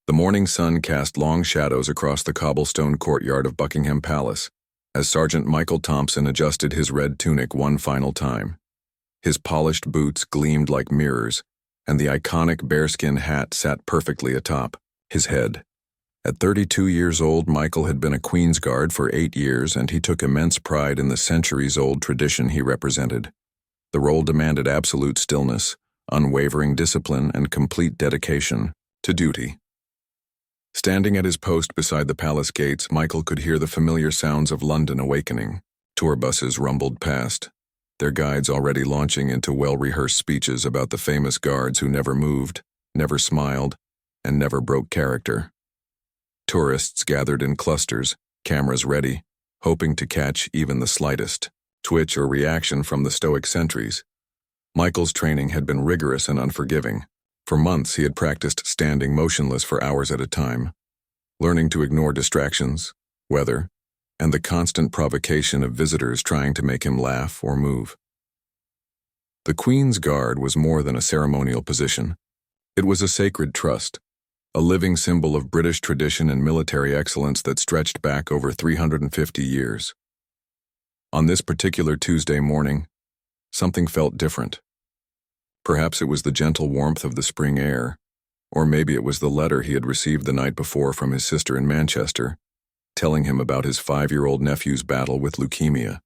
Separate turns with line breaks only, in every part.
The morning sun cast long shadows across the cobblestone courtyard of Buckingham Palace, as Sergeant Michael Thompson adjusted his red tunic one final time. His polished boots gleamed like mirrors, and the iconic bearskin hat sat perfectly atop his head. At 32 years old, Michael had been a Queen's Guard for 8 years, and he took immense pride in the centuries-old tradition he represented. The role demanded absolute stillness, unwavering discipline, and complete dedication to duty. Standing at his post beside the palace gates, Michael could hear the familiar sounds of London awakening. Tour buses rumbled past, their guides already launching into well-rehearsed speeches about the famous guards who never moved, never smiled, and never broke character. Tourists gathered in clusters, cameras ready, hoping to catch even the slightest twitch or reaction from the stoic sentries. Michael's training had been rigorous and unforgiving. For months he had practiced standing motionless for hours at a time, learning to ignore distractions, weather, and the constant provocation of visitors trying to make him laugh or move. The Queen's Guard was more than a ceremonial position. It was a sacred trust, a living symbol of British tradition and military excellence that stretched back over 350 years. On this particular Tuesday morning, something felt different. Perhaps it was the gentle warmth of the spring air, or maybe it was the letter he had received the night before from his sister in Manchester, telling him about his 5-year-old nephew's battle with leukemia.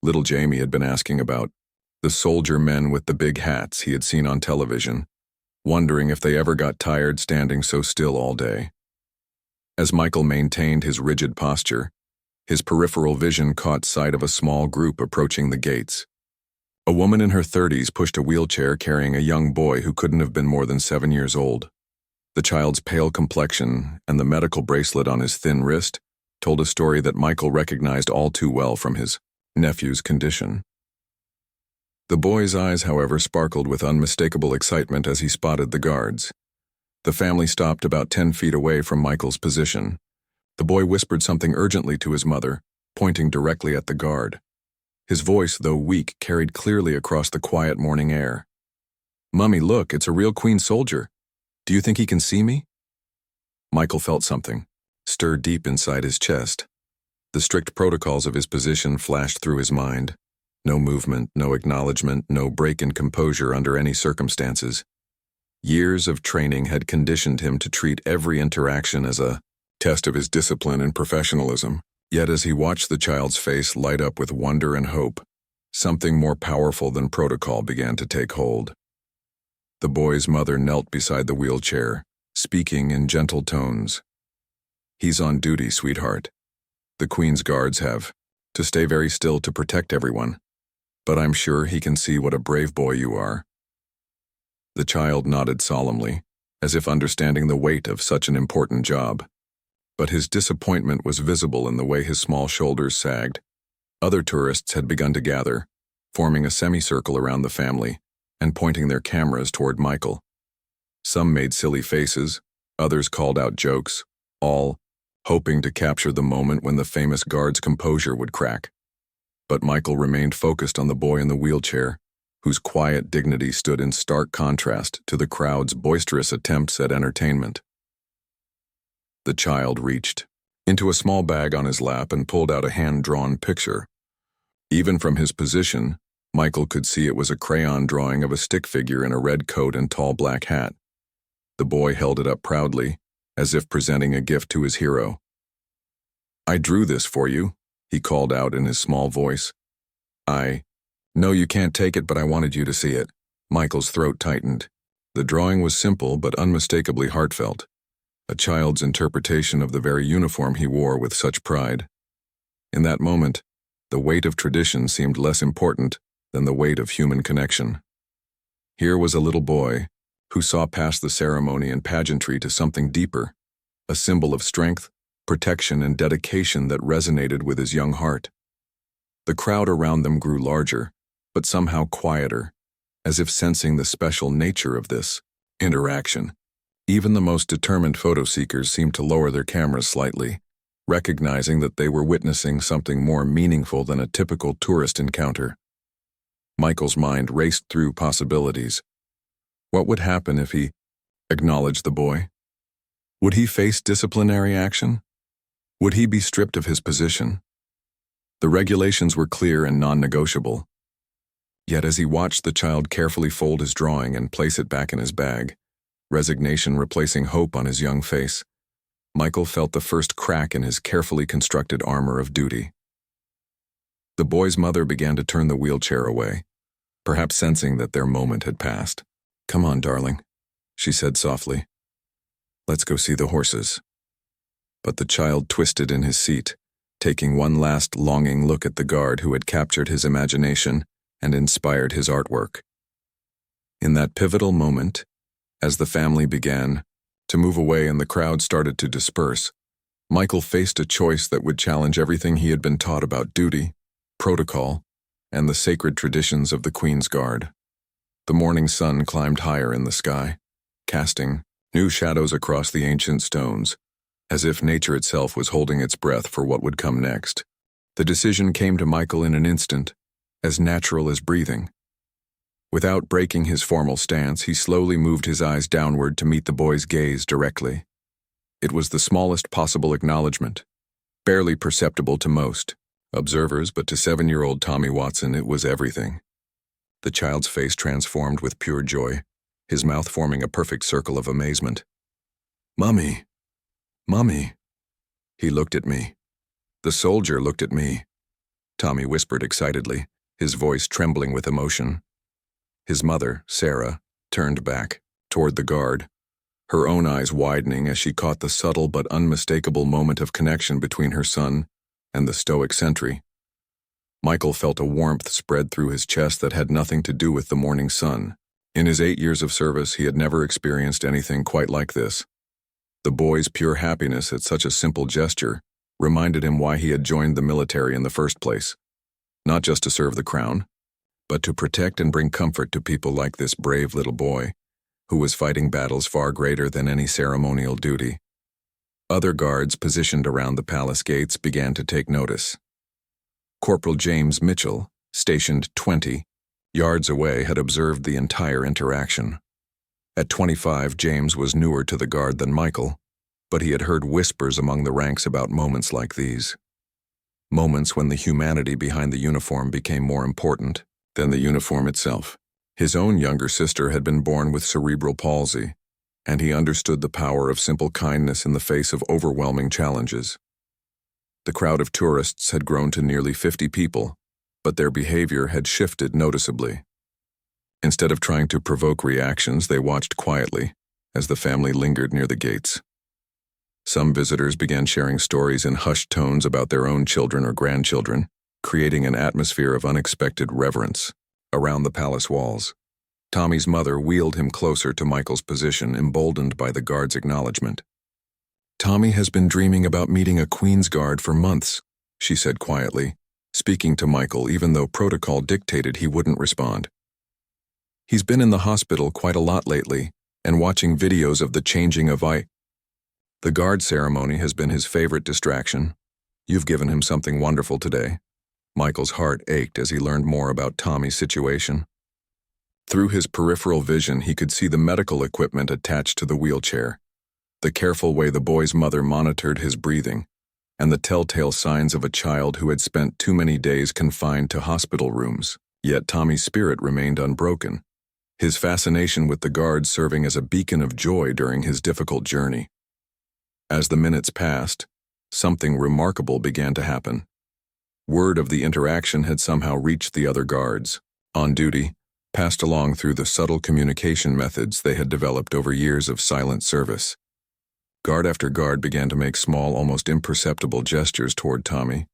Little Jamie had been asking about the soldier men with the big hats he had seen on television, wondering if they ever got tired standing so still all day. As Michael maintained his rigid posture, his peripheral vision caught sight of a small group approaching the gates. A woman in her 30s pushed a wheelchair carrying a young boy who couldn't have been more than 7 years old. The child's pale complexion and the medical bracelet on his thin wrist told a story that Michael recognized all too well from his nephew's condition. The boy's eyes, however, sparkled with unmistakable excitement as he spotted the guards. The family stopped about 10 feet away from Michael's position. The boy whispered something urgently to his mother, pointing directly at the guard. His voice, though weak, carried clearly across the quiet morning air. "Mummy, look, it's a real Queen soldier. Do you think he can see me?" Michael felt something stir deep inside his chest. The strict protocols of his position flashed through his mind. No movement, no acknowledgement, no break in composure under any circumstances. Years of training had conditioned him to treat every interaction as a test of his discipline and professionalism. Yet as he watched the child's face light up with wonder and hope, something more powerful than protocol began to take hold. The boy's mother knelt beside the wheelchair, speaking in gentle tones. "He's on duty, sweetheart. The Queen's Guards have to stay very still to protect everyone, but I'm sure he can see what a brave boy you are." The child nodded solemnly, as if understanding the weight of such an important job. But his disappointment was visible in the way his small shoulders sagged. Other tourists had begun to gather, forming a semicircle around the family and pointing their cameras toward Michael. Some made silly faces, others called out jokes, all hoping to capture the moment when the famous guard's composure would crack. But Michael remained focused on the boy in the wheelchair, whose quiet dignity stood in stark contrast to the crowd's boisterous attempts at entertainment. The child reached into a small bag on his lap and pulled out a hand-drawn picture. Even from his position, Michael could see it was a crayon drawing of a stick figure in a red coat and tall black hat. The boy held it up proudly, as if presenting a gift to his hero. "I drew this for you," he called out in his small voice. "I know you can't take it, but I wanted you to see it." Michael's throat tightened. The drawing was simple but unmistakably heartfelt. A child's interpretation of the very uniform he wore with such pride. In that moment, the weight of tradition seemed less important than the weight of human connection. Here was a little boy who saw past the ceremony and pageantry to something deeper, a symbol of strength, protection, and dedication that resonated with his young heart. The crowd around them grew larger, but somehow quieter, as if sensing the special nature of this interaction. Even the most determined photo seekers seemed to lower their cameras slightly, recognizing that they were witnessing something more meaningful than a typical tourist encounter. Michael's mind raced through possibilities. What would happen if he acknowledged the boy? Would he face disciplinary action? Would he be stripped of his position? The regulations were clear and non-negotiable. Yet as he watched the child carefully fold his drawing and place it back in his bag, resignation replacing hope on his young face, Michael felt the first crack in his carefully constructed armor of duty. The boy's mother began to turn the wheelchair away, perhaps sensing that their moment had passed. "Come on, darling," she said softly. "Let's go see the horses." But the child twisted in his seat, taking one last longing look at the guard who had captured his imagination and inspired his artwork. In that pivotal moment, as the family began to move away and the crowd started to disperse, Michael faced a choice that would challenge everything he had been taught about duty, protocol, and the sacred traditions of the Queen's Guard. The morning sun climbed higher in the sky, casting new shadows across the ancient stones, as if nature itself was holding its breath for what would come next. The decision came to Michael in an instant, as natural as breathing. Without breaking his formal stance, he slowly moved his eyes downward to meet the boy's gaze directly. It was the smallest possible acknowledgement, barely perceptible to most observers, but to 7-year-old Tommy Watson it was everything. The child's face transformed with pure joy, his mouth forming a perfect circle of amazement. "Mummy! Mummy!" "He looked at me. The soldier looked at me," Tommy whispered excitedly, his voice trembling with emotion. His mother, Sarah, turned back, toward the guard, her own eyes widening as she caught the subtle but unmistakable moment of connection between her son and the stoic sentry. Michael felt a warmth spread through his chest that had nothing to do with the morning sun. In his 8 years of service, he had never experienced anything quite like this. The boy's pure happiness at such a simple gesture reminded him why he had joined the military in the first place. Not just to serve the crown, but to protect and bring comfort to people like this brave little boy, who was fighting battles far greater than any ceremonial duty. Other guards positioned around the palace gates began to take notice. Corporal James Mitchell, stationed 20 yards away, had observed the entire interaction. At 25, James was newer to the guard than Michael, but he had heard whispers among the ranks about moments like these. Moments when the humanity behind the uniform became more important than the uniform itself. His own younger sister had been born with cerebral palsy, and he understood the power of simple kindness in the face of overwhelming challenges. The crowd of tourists had grown to nearly 50 people, but their behavior had shifted noticeably. Instead of trying to provoke reactions, they watched quietly as the family lingered near the gates. Some visitors began sharing stories in hushed tones about their own children or grandchildren, creating an atmosphere of unexpected reverence around the palace walls. Tommy's mother wheeled him closer to Michael's position, emboldened by the guard's acknowledgement. "Tommy has been dreaming about meeting a Queen's Guard for months," she said quietly, speaking to Michael even though protocol dictated he wouldn't respond. "He's been in the hospital quite a lot lately and watching videos of the changing of The guard ceremony has been his favorite distraction. You've given him something wonderful today." Michael's heart ached as he learned more about Tommy's situation. Through his peripheral vision, he could see the medical equipment attached to the wheelchair, the careful way the boy's mother monitored his breathing, and the telltale signs of a child who had spent too many days confined to hospital rooms. Yet Tommy's spirit remained unbroken, his fascination with the guard serving as a beacon of joy during his difficult journey. As the minutes passed, something remarkable began to happen. Word of the interaction had somehow reached the other guards, on duty, passed along through the subtle communication methods they had developed over years of silent service. Guard after guard began to make small, almost imperceptible gestures toward Tommy.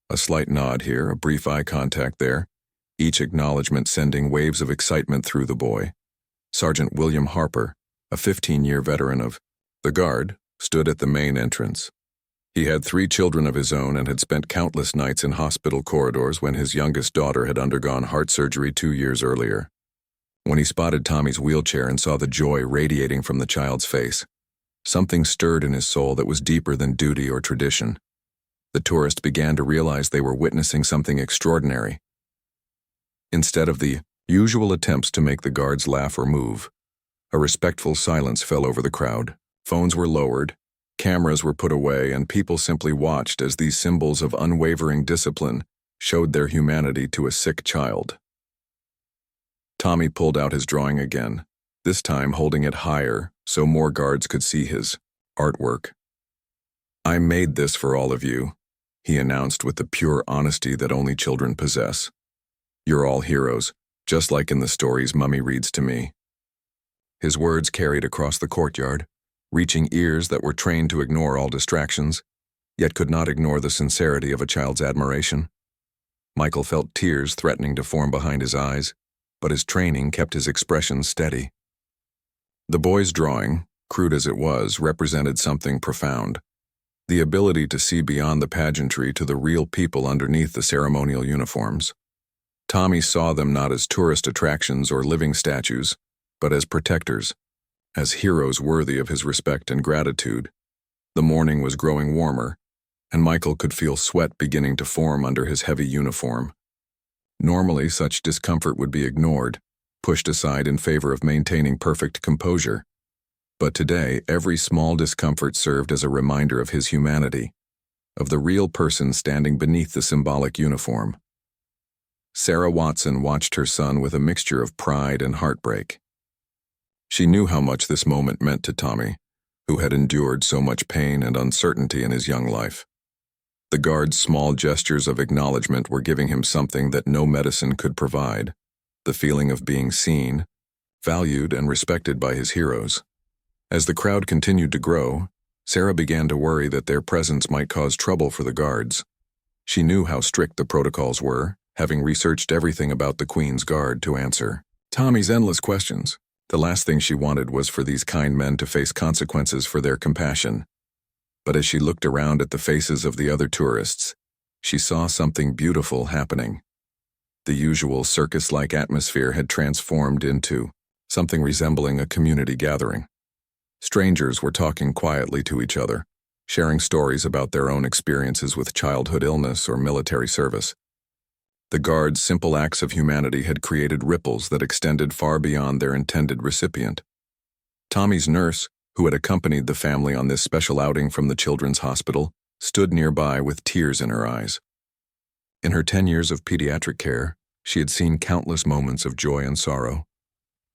A slight nod here, a brief eye contact there, each acknowledgement sending waves of excitement through the boy. Sergeant William Harper, a 15-year veteran of the Guard, stood at the main entrance. He had 3 children of his own and had spent countless nights in hospital corridors when his youngest daughter had undergone heart surgery 2 years earlier. When he spotted Tommy's wheelchair and saw the joy radiating from the child's face, something stirred in his soul that was deeper than duty or tradition. The tourist began to realize they were witnessing something extraordinary. Instead of the usual attempts to make the guards laugh or move, a respectful silence fell over the crowd. Phones were lowered, cameras were put away, and people simply watched as these symbols of unwavering discipline showed their humanity to a sick child. Tommy pulled out his drawing again, this time holding it higher so more guards could see his artwork. "I made this for all of you," he announced with the pure honesty that only children possess. "You're all heroes, just like in the stories Mummy reads to me." His words carried across the courtyard, reaching ears that were trained to ignore all distractions, yet could not ignore the sincerity of a child's admiration. Michael felt tears threatening to form behind his eyes, but his training kept his expression steady. The boy's drawing, crude as it was, represented something profound: the ability to see beyond the pageantry to the real people underneath the ceremonial uniforms. Tommy saw them not as tourist attractions or living statues, but as protectors, as heroes worthy of his respect and gratitude. The morning was growing warmer, and Michael could feel sweat beginning to form under his heavy uniform. Normally, such discomfort would be ignored, pushed aside in favor of maintaining perfect composure. But today, every small discomfort served as a reminder of his humanity, of the real person standing beneath the symbolic uniform. Sarah Watson watched her son with a mixture of pride and heartbreak. She knew how much this moment meant to Tommy, who had endured so much pain and uncertainty in his young life. The guard's small gestures of acknowledgement were giving him something that no medicine could provide: the feeling of being seen, valued, and respected by his heroes. As the crowd continued to grow, Sarah began to worry that their presence might cause trouble for the guards. She knew how strict the protocols were, having researched everything about the Queen's Guard to answer Tommy's endless questions. The last thing she wanted was for these kind men to face consequences for their compassion. But as she looked around at the faces of the other tourists, she saw something beautiful happening. The usual circus-like atmosphere had transformed into something resembling a community gathering. Strangers were talking quietly to each other, sharing stories about their own experiences with childhood illness or military service. The guards' simple acts of humanity had created ripples that extended far beyond their intended recipient. Tommy's nurse, who had accompanied the family on this special outing from the children's hospital, stood nearby with tears in her eyes. In her 10 years of pediatric care, she had seen countless moments of joy and sorrow.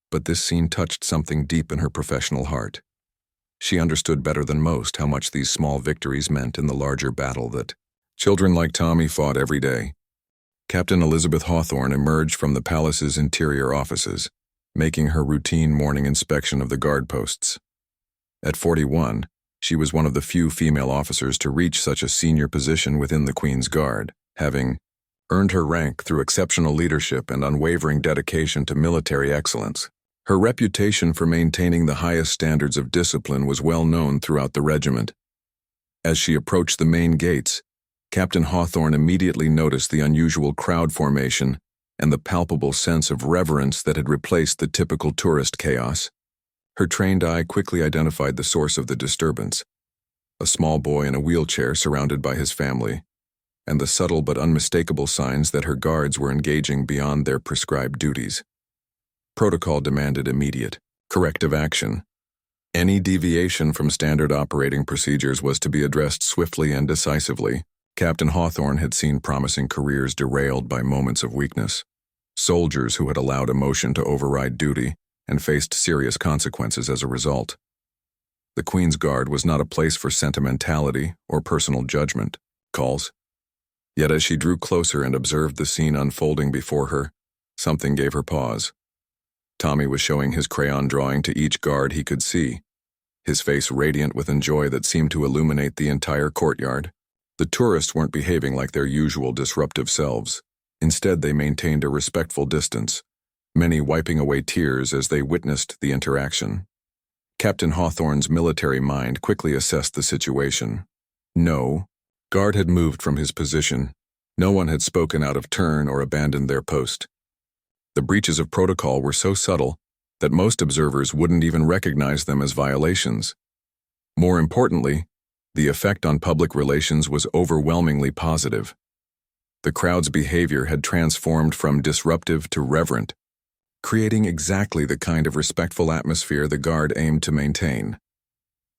But this scene touched something deep in her professional heart. She understood better than most how much these small victories meant in the larger battle that children like Tommy fought every day. Captain Elizabeth Hawthorne emerged from the palace's interior offices, making her routine morning inspection of the guard posts. At 41, she was one of the few female officers to reach such a senior position within the Queen's Guard, having earned her rank through exceptional leadership and unwavering dedication to military excellence. Her reputation for maintaining the highest standards of discipline was well known throughout the regiment. As she approached the main gates, Captain Hawthorne immediately noticed the unusual crowd formation and the palpable sense of reverence that had replaced the typical tourist chaos. Her trained eye quickly identified the source of the disturbance: a small boy in a wheelchair surrounded by his family, and the subtle but unmistakable signs that her guards were engaging beyond their prescribed duties. Protocol demanded immediate, corrective action. Any deviation from standard operating procedures was to be addressed swiftly and decisively. Captain Hawthorne had seen promising careers derailed by moments of weakness, soldiers who had allowed emotion to override duty and faced serious consequences as a result. The Queen's Guard was not a place for sentimentality or personal judgment calls. Yet as she drew closer and observed the scene unfolding before her, something gave her pause. Tommy was showing his crayon drawing to each guard he could see, his face radiant with joy that seemed to illuminate the entire courtyard. The tourists weren't behaving like their usual disruptive selves. Instead, they maintained a respectful distance, many wiping away tears as they witnessed the interaction. Captain Hawthorne's military mind quickly assessed the situation. No guard had moved from his position. No one had spoken out of turn or abandoned their post. The breaches of protocol were so subtle that most observers wouldn't even recognize them as violations. More importantly, the effect on public relations was overwhelmingly positive. The crowd's behavior had transformed from disruptive to reverent, creating exactly the kind of respectful atmosphere the guard aimed to maintain.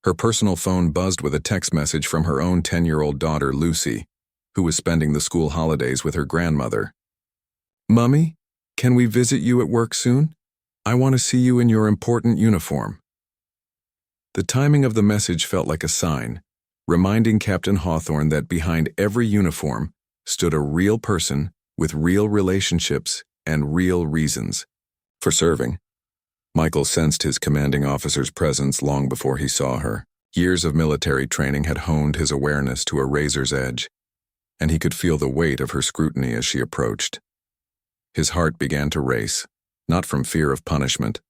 Her personal phone buzzed with a text message from her own 10-year-old daughter, Lucy, who was spending the school holidays with her grandmother. "Mummy, can we visit you at work soon? I want to see you in your important uniform." The timing of the message felt like a sign, reminding Captain Hawthorne that behind every uniform stood a real person with real relationships and real reasons for serving. Michael sensed his commanding officer's presence long before he saw her. Years of military training had honed his awareness to a razor's edge, and he could feel the weight of her scrutiny as she approached. His heart began to race, not from fear of punishment,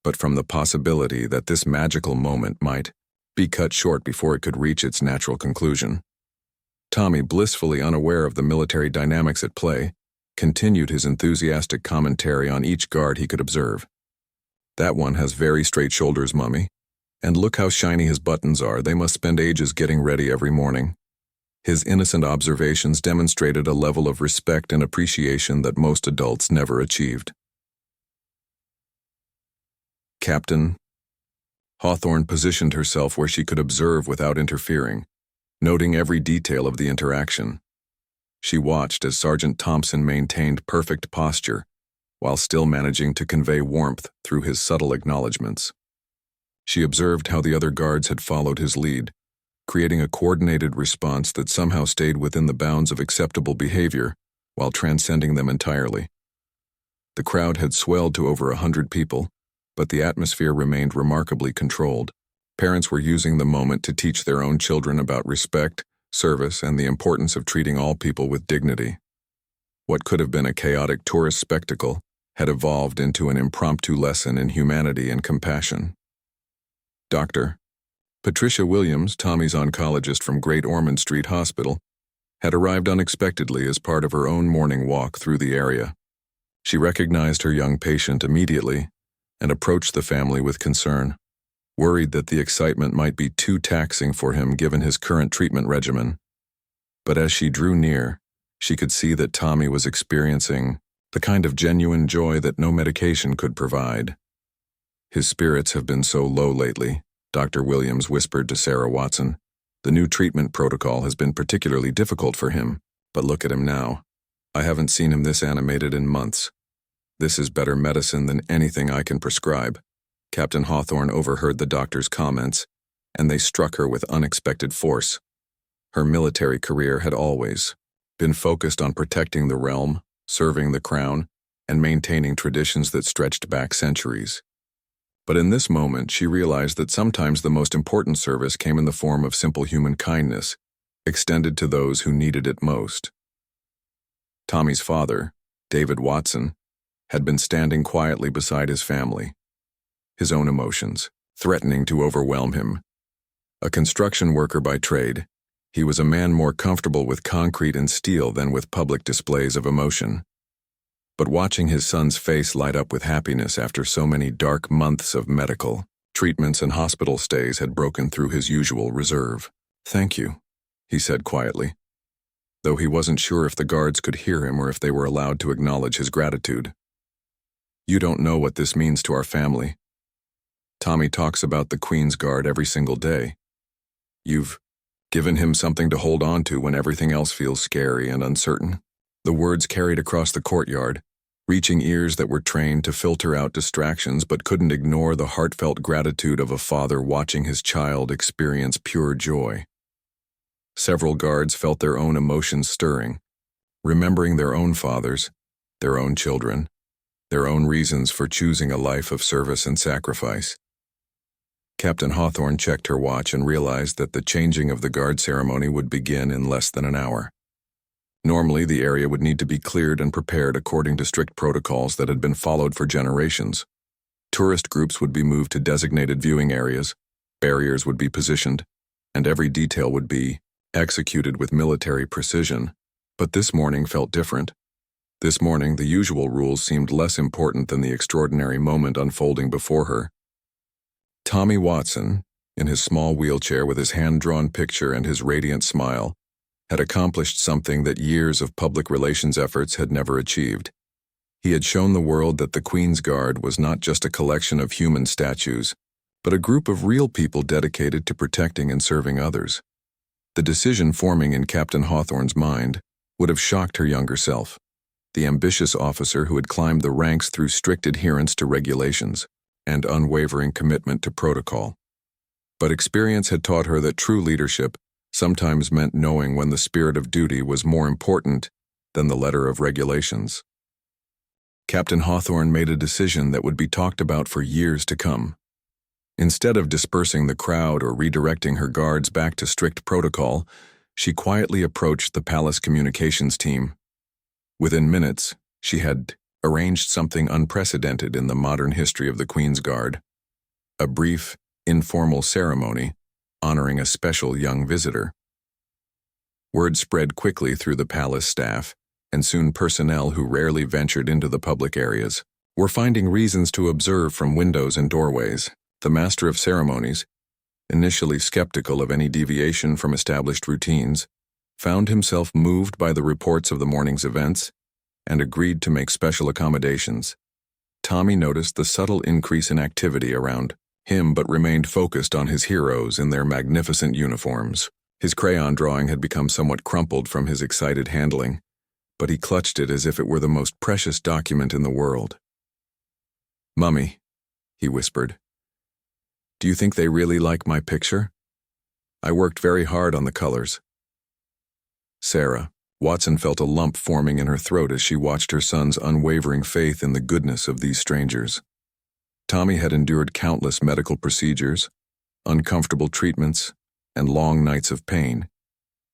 but from the possibility that this magical moment might be cut short before it could reach its natural conclusion. Tommy, blissfully unaware of the military dynamics at play, continued his enthusiastic commentary on each guard he could observe. "That one has very straight shoulders, Mummy. And look how shiny his buttons are. They must spend ages getting ready every morning." His innocent observations demonstrated a level of respect and appreciation that most adults never achieved. "Captain." Hawthorne positioned herself where she could observe without interfering, noting every detail of the interaction. She watched as Sergeant Thompson maintained perfect posture, while still managing to convey warmth through his subtle acknowledgments. She observed how the other guards had followed his lead, creating a coordinated response that somehow stayed within the bounds of acceptable behavior while transcending them entirely. The crowd had swelled to over 100 people, but the atmosphere remained remarkably controlled. Parents were using the moment to teach their own children about respect, service, and the importance of treating all people with dignity. What could have been a chaotic tourist spectacle had evolved into an impromptu lesson in humanity and compassion. Dr. Patricia Williams, Tommy's oncologist from Great Ormond Street Hospital, had arrived unexpectedly as part of her own morning walk through the area. She recognized her young patient immediately and approached the family with concern, worried that the excitement might be too taxing for him given his current treatment regimen. But as she drew near, she could see that Tommy was experiencing the kind of genuine joy that no medication could provide. "His spirits have been so low lately," Dr. Williams whispered to Sarah Watson. "The new treatment protocol has been particularly difficult for him, but look at him now. I haven't seen him this animated in months. This is better medicine than anything I can prescribe." Captain Hawthorne overheard the doctor's comments, and they struck her with unexpected force. Her military career had always been focused on protecting the realm, serving the crown, and maintaining traditions that stretched back centuries. But in this moment, she realized that sometimes the most important service came in the form of simple human kindness, extended to those who needed it most. Tommy's father, David Watson, had been standing quietly beside his family, his own emotions threatening to overwhelm him. A construction worker by trade, he was a man more comfortable with concrete and steel than with public displays of emotion. But watching his son's face light up with happiness after so many dark months of medical treatments and hospital stays had broken through his usual reserve. "Thank you," he said quietly, though he wasn't sure if the guards could hear him or if they were allowed to acknowledge his gratitude. "You don't know what this means to our family. Tommy talks about the Queen's Guard every single day. You've given him something to hold on to when everything else feels scary and uncertain." The words carried across the courtyard, reaching ears that were trained to filter out distractions but couldn't ignore the heartfelt gratitude of a father watching his child experience pure joy. Several guards felt their own emotions stirring, remembering their own fathers, their own children, their own reasons for choosing a life of service and sacrifice. Captain Hawthorne checked her watch and realized that the changing of the guard ceremony would begin in less than an hour. Normally, the area would need to be cleared and prepared according to strict protocols that had been followed for generations. Tourist groups would be moved to designated viewing areas, barriers would be positioned, and every detail would be executed with military precision. But this morning felt different. This morning, the usual rules seemed less important than the extraordinary moment unfolding before her. Tommy Watson, in his small wheelchair with his hand-drawn picture and his radiant smile, had accomplished something that years of public relations efforts had never achieved. He had shown the world that the Queen's Guard was not just a collection of human statues, but a group of real people dedicated to protecting and serving others. The decision forming in Captain Hawthorne's mind would have shocked her younger self, the ambitious officer who had climbed the ranks through strict adherence to regulations and unwavering commitment to protocol. But experience had taught her that true leadership sometimes meant knowing when the spirit of duty was more important than the letter of regulations. Captain Hawthorne made a decision that would be talked about for years to come. Instead of dispersing the crowd or redirecting her guards back to strict protocol, she quietly approached the palace communications team. Within minutes, she had arranged something unprecedented in the modern history of the Queen's Guard: a brief, informal ceremony honoring a special young visitor. Word spread quickly through the palace staff, and soon personnel who rarely ventured into the public areas were finding reasons to observe from windows and doorways. The master of ceremonies, initially skeptical of any deviation from established routines, found himself moved by the reports of the morning's events and agreed to make special accommodations. Tommy noticed the subtle increase in activity around him but remained focused on his heroes in their magnificent uniforms. His crayon drawing had become somewhat crumpled from his excited handling, but he clutched it as if it were the most precious document in the world. "Mummy," he whispered, "do you think they really like my picture? I worked very hard on the colors." Sarah, Watson felt a lump forming in her throat as she watched her son's unwavering faith in the goodness of these strangers. Tommy had endured countless medical procedures, uncomfortable treatments, and long nights of pain,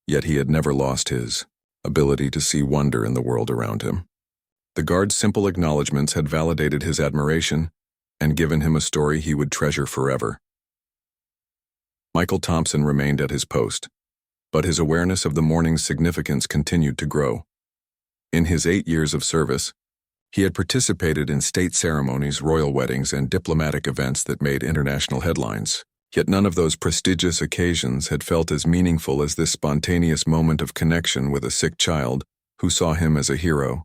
yet he had never lost his ability to see wonder in the world around him. The guard's simple acknowledgments had validated his admiration and given him a story he would treasure forever. Michael Thompson remained at his post, but his awareness of the morning's significance continued to grow. In his 8 years of service, he had participated in state ceremonies, royal weddings, and diplomatic events that made international headlines. Yet none of those prestigious occasions had felt as meaningful as this spontaneous moment of connection with a sick child who saw him as a hero.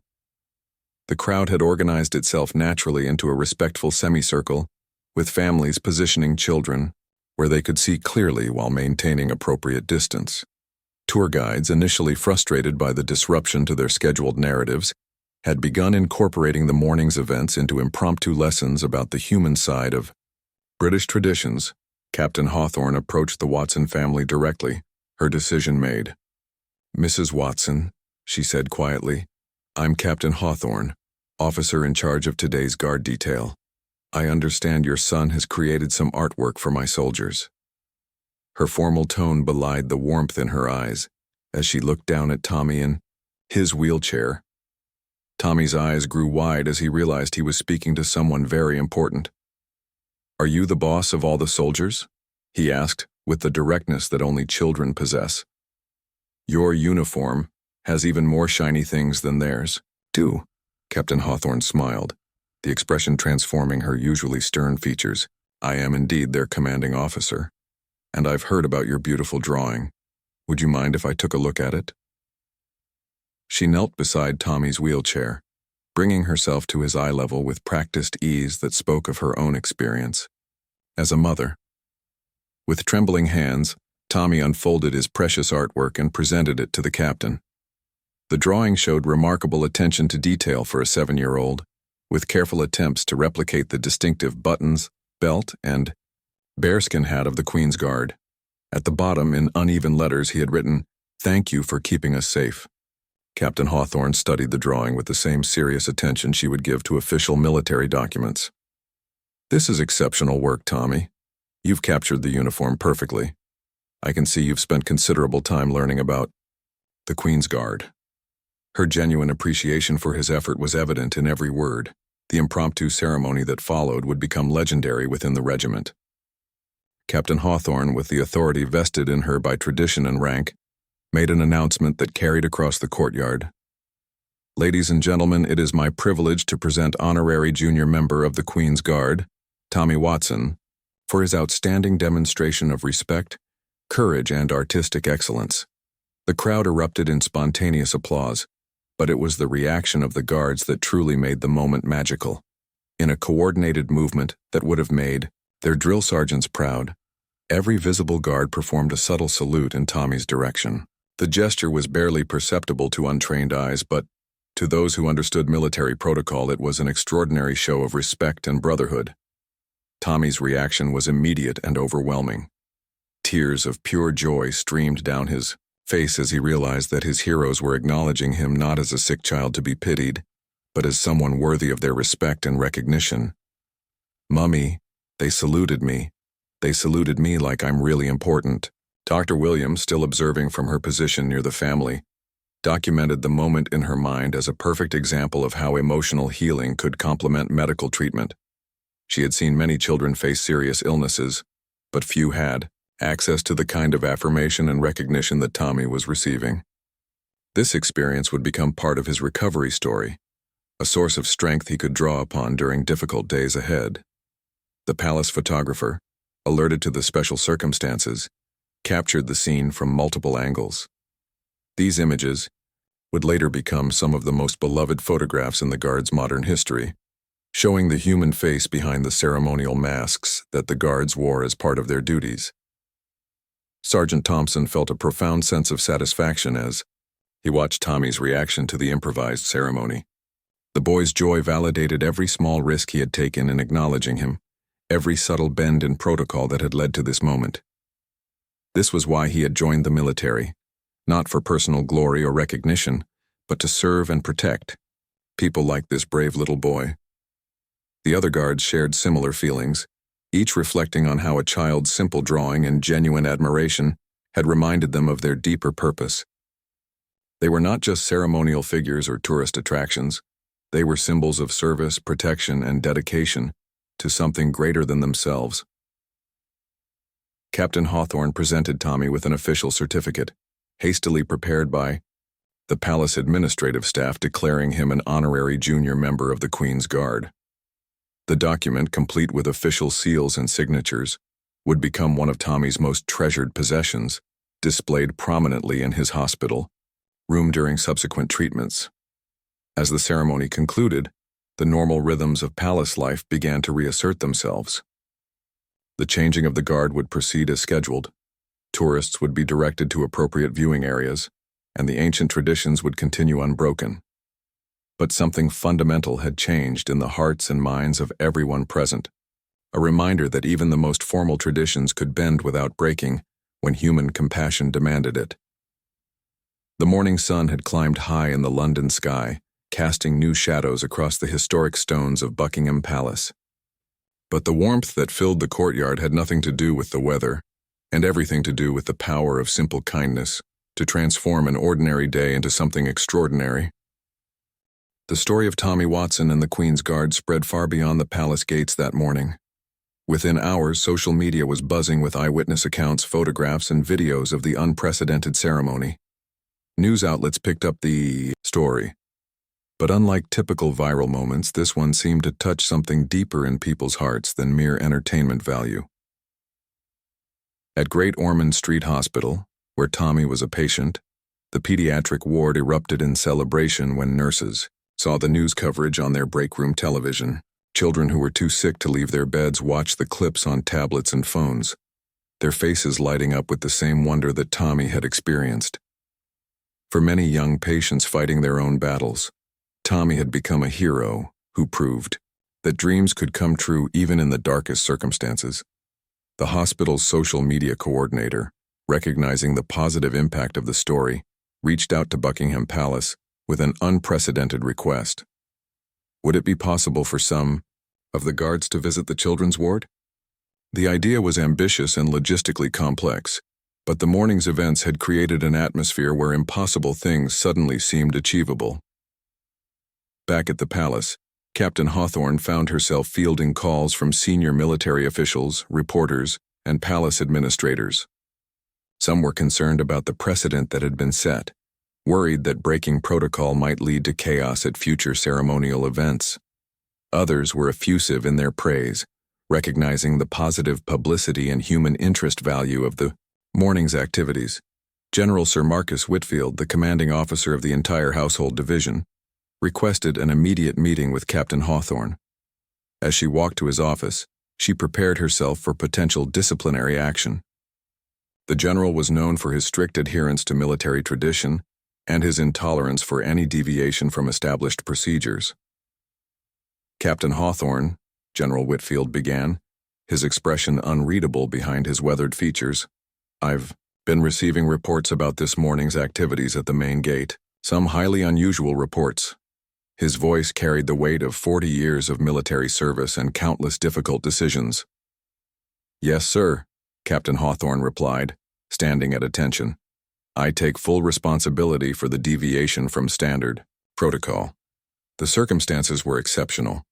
The crowd had organized itself naturally into a respectful semicircle, with families positioning children where they could see clearly while maintaining appropriate distance. Tour guides, initially frustrated by the disruption to their scheduled narratives, had begun incorporating the morning's events into impromptu lessons about the human side of British traditions. Captain Hawthorne approached the Watson family directly, her decision made. "Mrs. Watson," she said quietly, "I'm Captain Hawthorne, officer in charge of today's guard detail. I understand your son has created some artwork for my soldiers." Her formal tone belied the warmth in her eyes as she looked down at Tommy in his wheelchair. Tommy's eyes grew wide as he realized he was speaking to someone very important. "Are you the boss of all the soldiers?" he asked, with the directness that only children possess. "Your uniform has even more shiny things than theirs, too." Captain Hawthorne smiled, the expression transforming her usually stern features. "I am indeed their commanding officer, and I've heard about your beautiful drawing. Would you mind if I took a look at it?" She knelt beside Tommy's wheelchair, bringing herself to his eye level with practiced ease that spoke of her own experience as a mother. With trembling hands, Tommy unfolded his precious artwork and presented it to the captain. The drawing showed remarkable attention to detail for a 7-year-old, with careful attempts to replicate the distinctive buttons, belt, and bearskin hat of the Queen's Guard. At the bottom, in uneven letters, he had written, "Thank you for keeping us safe." Captain Hawthorne studied the drawing with the same serious attention she would give to official military documents. "This is exceptional work, Tommy. You've captured the uniform perfectly. I can see you've spent considerable time learning about the Queen's Guard." Her genuine appreciation for his effort was evident in every word. The impromptu ceremony that followed would become legendary within the regiment. Captain Hawthorne, with the authority vested in her by tradition and rank, made an announcement that carried across the courtyard. "Ladies and gentlemen, it is my privilege to present honorary junior member of the Queen's Guard, Tommy Watson, for his outstanding demonstration of respect, courage, and artistic excellence." The crowd erupted in spontaneous applause, but it was the reaction of the guards that truly made the moment magical. In a coordinated movement that would have made Their drill sergeants proud, every visible guard performed a subtle salute in Tommy's direction. The gesture was barely perceptible to untrained eyes, but to those who understood military protocol, it was an extraordinary show of respect and brotherhood. Tommy's reaction was immediate and overwhelming. Tears of pure joy streamed down his face as he realized that his heroes were acknowledging him not as a sick child to be pitied, but as someone worthy of their respect and recognition. "Mummy, they saluted me. They saluted me like I'm really important." Dr. Williams, still observing from her position near the family, documented the moment in her mind as a perfect example of how emotional healing could complement medical treatment. She had seen many children face serious illnesses, but few had access to the kind of affirmation and recognition that Tommy was receiving. This experience would become part of his recovery story, a source of strength he could draw upon during difficult days ahead. The palace photographer, alerted to the special circumstances, captured the scene from multiple angles. These images would later become some of the most beloved photographs in the Guard's modern history, showing the human face behind the ceremonial masks that the Guards wore as part of their duties. Sergeant Thompson felt a profound sense of satisfaction as he watched Tommy's reaction to the improvised ceremony. The boy's joy validated every small risk he had taken in acknowledging him, every subtle bend in protocol that had led to this moment. This was why he had joined the military, not for personal glory or recognition, but to serve and protect people like this brave little boy. The other guards shared similar feelings, each reflecting on how a child's simple drawing and genuine admiration had reminded them of their deeper purpose. They were not just ceremonial figures or tourist attractions. They were symbols of service, protection, and dedication to something greater than themselves. Captain Hawthorne presented Tommy with an official certificate, hastily prepared by the palace administrative staff, declaring him an honorary junior member of the Queen's Guard. The document, complete with official seals and signatures, would become one of Tommy's most treasured possessions, displayed prominently in his hospital room during subsequent treatments. As the ceremony concluded, the normal rhythms of palace life began to reassert themselves. The changing of the guard would proceed as scheduled. Tourists would be directed to appropriate viewing areas, and the ancient traditions would continue unbroken. But something fundamental had changed in the hearts and minds of everyone present, a reminder that even the most formal traditions could bend without breaking when human compassion demanded it. The morning sun had climbed high in the London sky, casting new shadows across the historic stones of Buckingham Palace. But the warmth that filled the courtyard had nothing to do with the weather, and everything to do with the power of simple kindness to transform an ordinary day into something extraordinary. The story of Tommy Watson and the Queen's Guard spread far beyond the palace gates that morning. Within hours, social media was buzzing with eyewitness accounts, photographs, and videos of the unprecedented ceremony. News outlets picked up the story. But unlike typical viral moments, this one seemed to touch something deeper in people's hearts than mere entertainment value. At Great Ormond Street Hospital, where Tommy was a patient, the pediatric ward erupted in celebration when nurses saw the news coverage on their break room television. Children who were too sick to leave their beds watched the clips on tablets and phones, their faces lighting up with the same wonder that Tommy had experienced. For many young patients fighting their own battles, Tommy had become a hero who proved that dreams could come true even in the darkest circumstances. The hospital's social media coordinator, recognizing the positive impact of the story, reached out to Buckingham Palace with an unprecedented request. Would it be possible for some of the guards to visit the children's ward? The idea was ambitious and logistically complex, but the morning's events had created an atmosphere where impossible things suddenly seemed achievable. Back at the palace, Captain Hawthorne found herself fielding calls from senior military officials, reporters, and palace administrators. Some were concerned about the precedent that had been set, worried that breaking protocol might lead to chaos at future ceremonial events. Others were effusive in their praise, recognizing the positive publicity and human interest value of the morning's activities. General Sir Marcus Whitfield, the commanding officer of the entire household division, requested an immediate meeting with Captain Hawthorne. As she walked to his office, She prepared herself for potential disciplinary action. The general was known for his strict adherence to military tradition and his intolerance for any deviation from established procedures. "Captain Hawthorne," General Whitfield began, his expression unreadable behind his weathered features, "I've been receiving reports about this morning's activities at the main gate, some highly unusual reports." His voice carried the weight of 40 years of military service and countless difficult decisions. "Yes, sir," Captain Hawthorne replied, standing at attention. "I take full responsibility for the deviation from standard protocol. The circumstances were exceptional,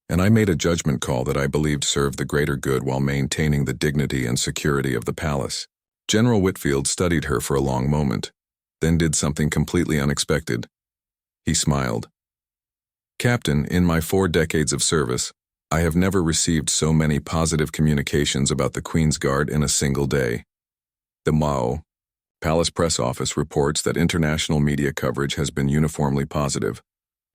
and I made a judgment call that I believed served the greater good while maintaining the dignity and security of the palace." General Whitfield studied her for a long moment, then did something completely unexpected. He smiled. "Captain, in my 4 decades of service, I have never received so many positive communications about the Queen's Guard in a single day. The Mao Palace Press Office reports that international media coverage has been uniformly positive,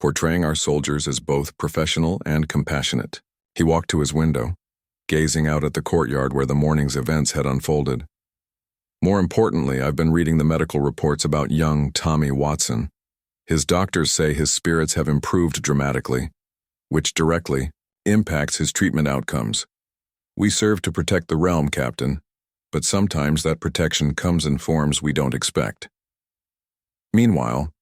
portraying our soldiers as both professional and compassionate." He walked to his window, gazing out at the courtyard where the morning's events had unfolded. "More importantly, I've been reading the medical reports about young Tommy Watson. His doctors say his spirits have improved dramatically, which directly impacts his treatment outcomes. We serve to protect the realm, Captain, but sometimes that protection comes in forms we don't expect." Meanwhile,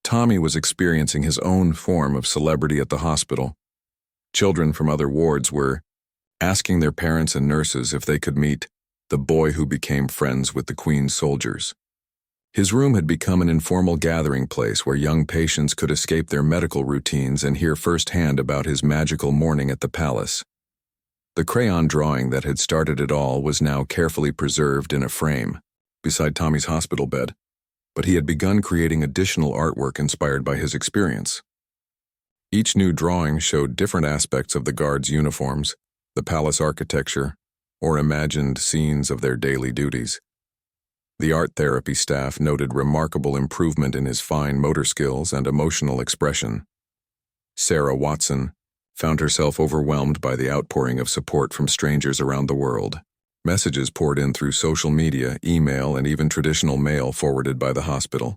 Tommy was experiencing his own form of celebrity at the hospital. Children from other wards were asking their parents and nurses if they could meet the boy who became friends with the Queen's soldiers. His room had become an informal gathering place where young patients could escape their medical routines and hear firsthand about his magical morning at the palace. The crayon drawing that had started it all was now carefully preserved in a frame beside Tommy's hospital bed, but he had begun creating additional artwork inspired by his experience. Each new drawing showed different aspects of the guards' uniforms, the palace architecture, or imagined scenes of their daily duties. The art therapy staff noted remarkable improvement in his fine motor skills and emotional expression. Sarah Watson found herself overwhelmed by the outpouring of support from strangers around the world. Messages poured in through social media, email, and even traditional mail forwarded by the hospital.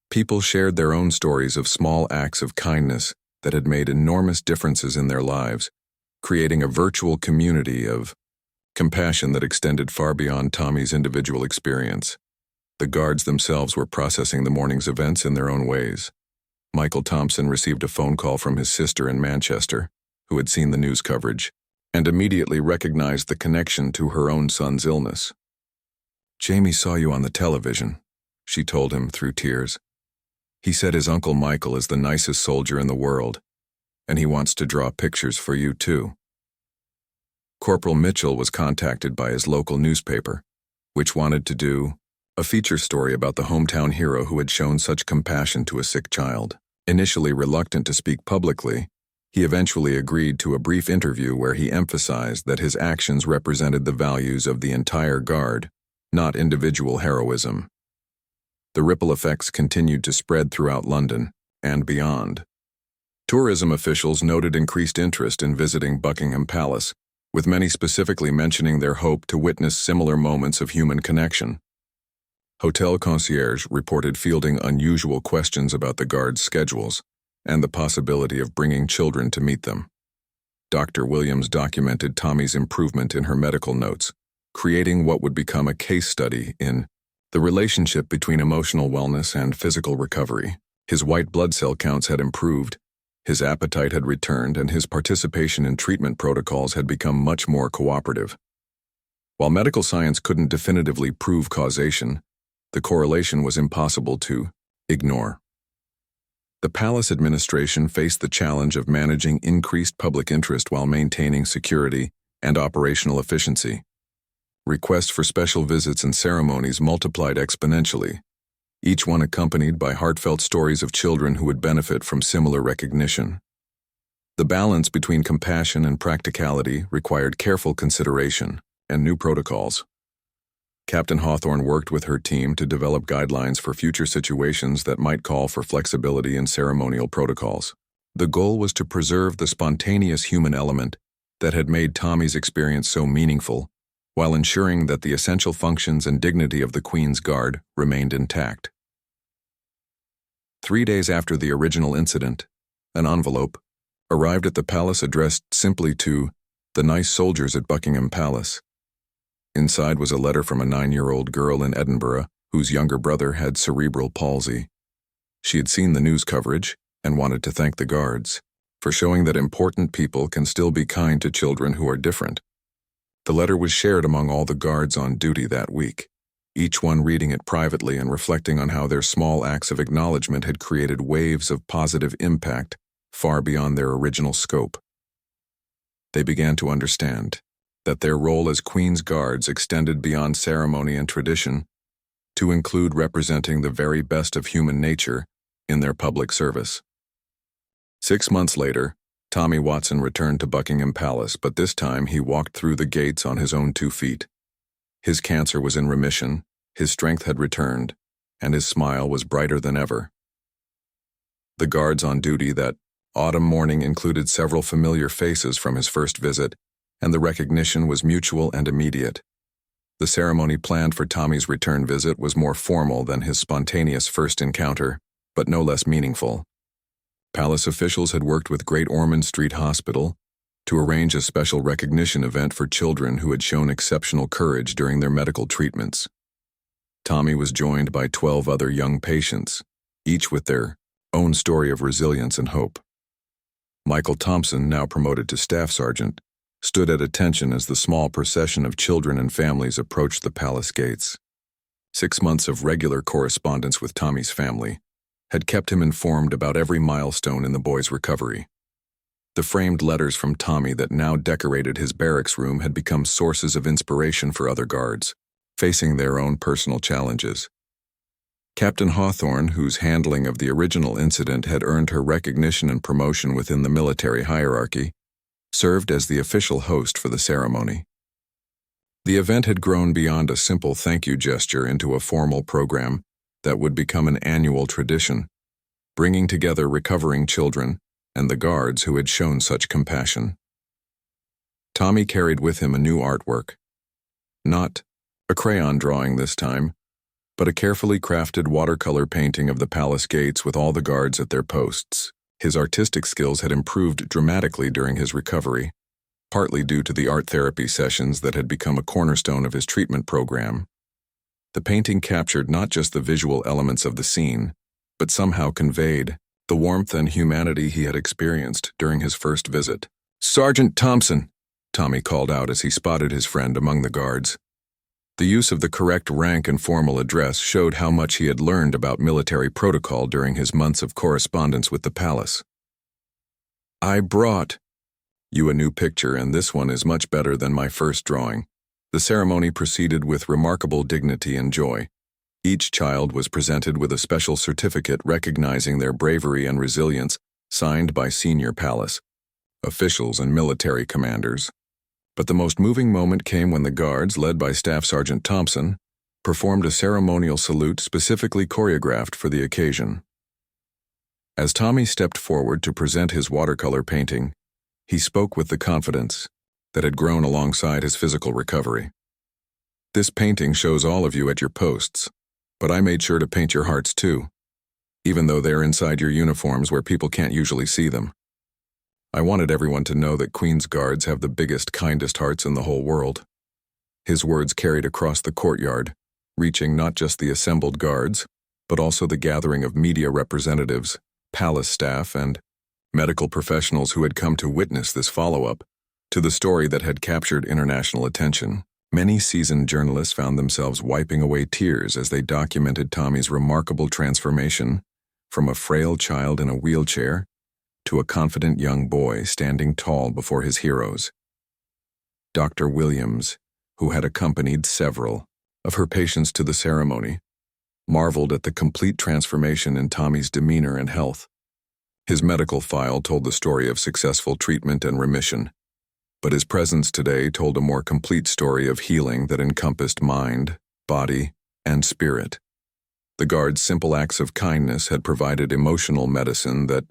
People shared their own stories of small acts of kindness that had made enormous differences in their lives, creating a virtual community of compassion that extended far beyond Tommy's individual experience. The guards themselves were processing the morning's events in their own ways. Michael Thompson received a phone call from his sister in Manchester, who had seen the news coverage, and immediately recognized the connection to her own son's illness. "Jamie saw you on the television," she told him through tears. "He said his Uncle Michael is the nicest soldier in the world, and he wants to draw pictures for you too." Corporal Mitchell was contacted by his local newspaper, which wanted to do a feature story about the hometown hero who had shown such compassion to a sick child. Initially reluctant to speak publicly, he eventually agreed to a brief interview where he emphasized that his actions represented the values of the entire guard, not individual heroism. The ripple effects continued to spread throughout London and beyond. Tourism officials noted increased interest in visiting Buckingham Palace, with many specifically mentioning their hope to witness similar moments of human connection. Hotel concierge reported fielding unusual questions about the guards' schedules and the possibility of bringing children to meet them. Dr. Williams documented Tommy's improvement in her medical notes, creating what would become a case study in the relationship between emotional wellness and physical recovery. His white blood cell counts had improved, his appetite had returned, and his participation in treatment protocols had become much more cooperative. While medical science couldn't definitively prove causation, the correlation was impossible to ignore. The palace administration faced the challenge of managing increased public interest while maintaining security and operational efficiency. Requests for special visits and ceremonies multiplied exponentially, each one accompanied by heartfelt stories of children who would benefit from similar recognition. The balance between compassion and practicality required careful consideration and new protocols. Captain Hawthorne worked with her team to develop guidelines for future situations that might call for flexibility in ceremonial protocols. The goal was to preserve the spontaneous human element that had made Tommy's experience so meaningful, while ensuring that the essential functions and dignity of the Queen's Guard remained intact. 3 days after the original incident, an envelope arrived at the palace addressed simply to the nice soldiers at Buckingham Palace. Inside was a letter from a 9-year-old girl in Edinburgh whose younger brother had cerebral palsy. She had seen the news coverage and wanted to thank the guards for showing that important people can still be kind to children who are different. The letter was shared among all the guards on duty that week, each one reading it privately and reflecting on how their small acts of acknowledgement had created waves of positive impact far beyond their original scope. They began to understand that their role as Queen's Guards extended beyond ceremony and tradition to include representing the very best of human nature in their public service. 6 months later, Tommy Watson returned to Buckingham Palace, but this time he walked through the gates on his own 2 feet. His cancer was in remission, his strength had returned, and his smile was brighter than ever. The guards on duty that autumn morning included several familiar faces from his first visit, and the recognition was mutual and immediate. The ceremony planned for Tommy's return visit was more formal than his spontaneous first encounter, but no less meaningful. Palace officials had worked with Great Ormond Street Hospital to arrange a special recognition event for children who had shown exceptional courage during their medical treatments. Tommy was joined by 12 other young patients, each with their own story of resilience and hope. Michael Thompson, now promoted to staff sergeant, stood at attention as the small procession of children and families approached the palace gates. 6 months of regular correspondence with Tommy's family had kept him informed about every milestone in the boy's recovery. The framed letters from Tommy that now decorated his barracks room had become sources of inspiration for other guards, facing their own personal challenges. Captain Hawthorne, whose handling of the original incident had earned her recognition and promotion within the military hierarchy, served as the official host for the ceremony. The event had grown beyond a simple thank you gesture into a formal program that would become an annual tradition, bringing together recovering children and the guards who had shown such compassion. Tommy carried with him a new artwork. Not a crayon drawing this time, but a carefully crafted watercolor painting of the palace gates with all the guards at their posts. His artistic skills had improved dramatically during his recovery, partly due to the art therapy sessions that had become a cornerstone of his treatment program. The painting captured not just the visual elements of the scene, but somehow conveyed the warmth and humanity he had experienced during his first visit. "Sergeant Thompson," Tommy called out as he spotted his friend among the guards. The use of the correct rank and formal address showed how much he had learned about military protocol during his months of correspondence with the palace. "I brought you a new picture, and this one is much better than my first drawing." The ceremony proceeded with remarkable dignity and joy. Each child was presented with a special certificate recognizing their bravery and resilience, signed by senior palace officials and military commanders. But the most moving moment came when the guards, led by Staff Sergeant Thompson, performed a ceremonial salute specifically choreographed for the occasion. As Tommy stepped forward to present his watercolor painting, he spoke with the confidence that had grown alongside his physical recovery. "This painting shows all of you at your posts, but I made sure to paint your hearts too, even though they're inside your uniforms where people can't usually see them. I wanted everyone to know that Queen's Guards have the biggest, kindest hearts in the whole world." His words carried across the courtyard, reaching not just the assembled guards, but also the gathering of media representatives, palace staff, and medical professionals who had come to witness this follow-up to the story that had captured international attention. Many seasoned journalists found themselves wiping away tears as they documented Tommy's remarkable transformation from a frail child in a wheelchair to a confident young boy standing tall before his heroes. Dr. Williams, who had accompanied several of her patients to the ceremony, marveled at the complete transformation in Tommy's demeanor and health. His medical file told the story of successful treatment and remission, but his presence today told a more complete story of healing that encompassed mind, body, and spirit. The guards' simple acts of kindness had provided emotional medicine that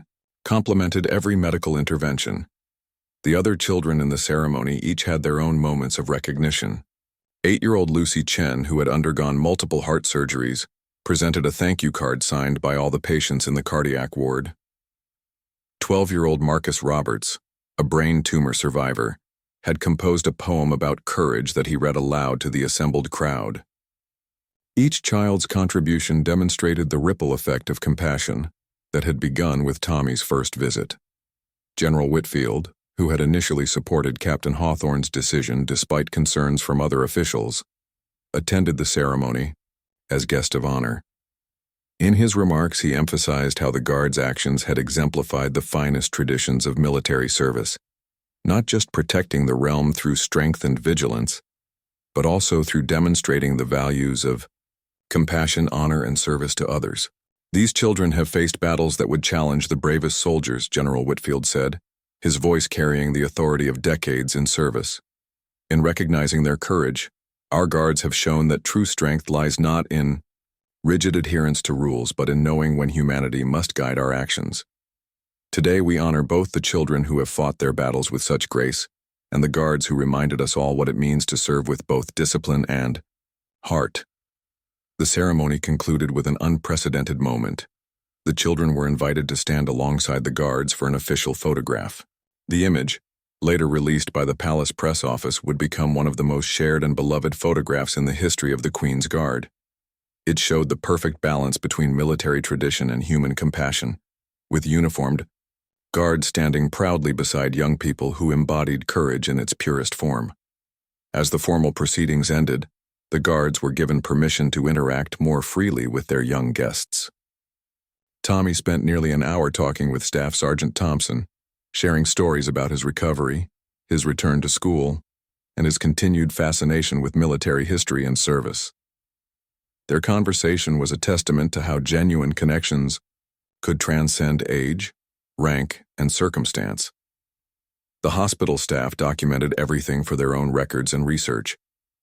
complemented every medical intervention. The other children in the ceremony each had their own moments of recognition. 8-year-old Lucy Chen, who had undergone multiple heart surgeries, presented a thank you card signed by all the patients in the cardiac ward. 12-year-old Marcus Roberts, a brain tumor survivor, had composed a poem about courage that he read aloud to the assembled crowd. Each child's contribution demonstrated the ripple effect of compassion that had begun with Tommy's first visit. General Whitfield, who had initially supported Captain Hawthorne's decision despite concerns from other officials, attended the ceremony as guest of honor. In his remarks, he emphasized how the Guards' actions had exemplified the finest traditions of military service, not just protecting the realm through strength and vigilance, but also through demonstrating the values of compassion, honor, and service to others. These children have faced battles that would challenge the bravest soldiers, General Whitfield said, his voice carrying the authority of decades in service. In recognizing their courage, our Guards have shown that true strength lies not in rigid adherence to rules, but in knowing when humanity must guide our actions. Today we honor both the children who have fought their battles with such grace, and the Guards who reminded us all what it means to serve with both discipline and heart. The ceremony concluded with an unprecedented moment. The children were invited to stand alongside the Guards for an official photograph. The image, later released by the Palace press office, would become one of the most shared and beloved photographs in the history of the Queen's Guard. It showed the perfect balance between military tradition and human compassion, with uniformed Guards standing proudly beside young people who embodied courage in its purest form. As the formal proceedings ended, the Guards were given permission to interact more freely with their young guests. Tommy spent nearly an hour talking with Staff Sergeant Thompson, sharing stories about his recovery, his return to school, and his continued fascination with military history and service. Their conversation was a testament to how genuine connections could transcend age, rank, and circumstance. The hospital staff documented everything for their own records and research.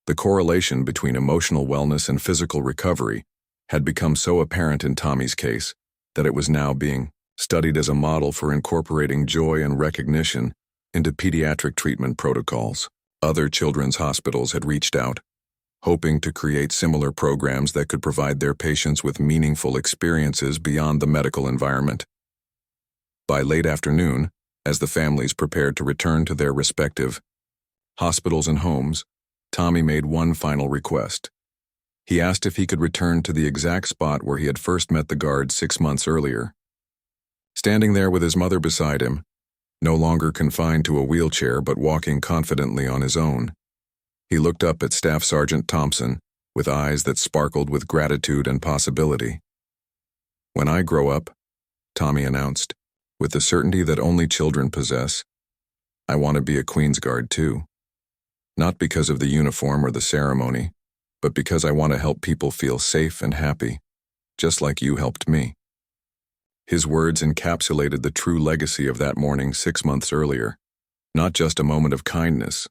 The correlation between emotional wellness and physical recovery had become so apparent in Tommy's case that it was now being studied as a model for incorporating joy and recognition into pediatric treatment protocols. Other children's hospitals had reached out, hoping to create similar programs that could provide their patients with meaningful experiences beyond the medical environment. By late afternoon, as the families prepared to return to their respective hospitals and homes, Tommy made one final request. He asked if he could return to the exact spot where he had first met the Guards 6 months earlier. Standing there with his mother beside him, no longer confined to a wheelchair but walking confidently on his own, he looked up at Staff Sergeant Thompson with eyes that sparkled with gratitude and possibility. "When I grow up," Tommy announced, with the certainty that only children possess, "I want to be a Queen's Guard too. Not because of the uniform or the ceremony, but because I want to help people feel safe and happy, just like you helped me." His words encapsulated the true legacy of that morning 6 months earlier, not just a moment of kindness,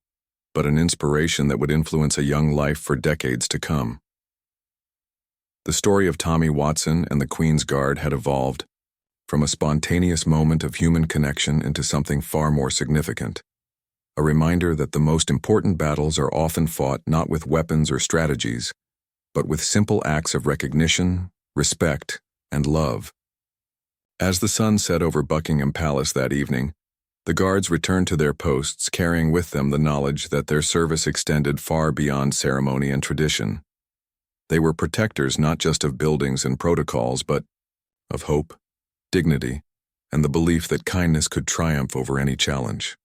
but an inspiration that would influence a young life for decades to come. The story of Tommy Watson and the Queen's Guard had evolved from a spontaneous moment of human connection into something far more significant. A reminder that the most important battles are often fought not with weapons or strategies, but with simple acts of recognition, respect, and love. As the sun set over Buckingham Palace that evening, the Guards returned to their posts, carrying with them the knowledge that their service extended far beyond ceremony and tradition. They were protectors not just of buildings and protocols, but of hope, dignity, and the belief that kindness could triumph over any challenge.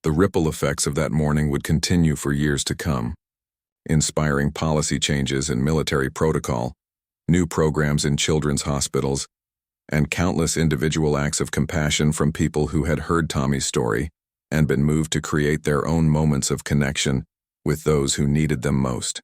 The ripple effects of that morning would continue for years to come, inspiring policy changes in military protocol, new programs in children's hospitals, and countless individual acts of compassion from people who had heard Tommy's story and been moved to create their own moments of connection with those who needed them most.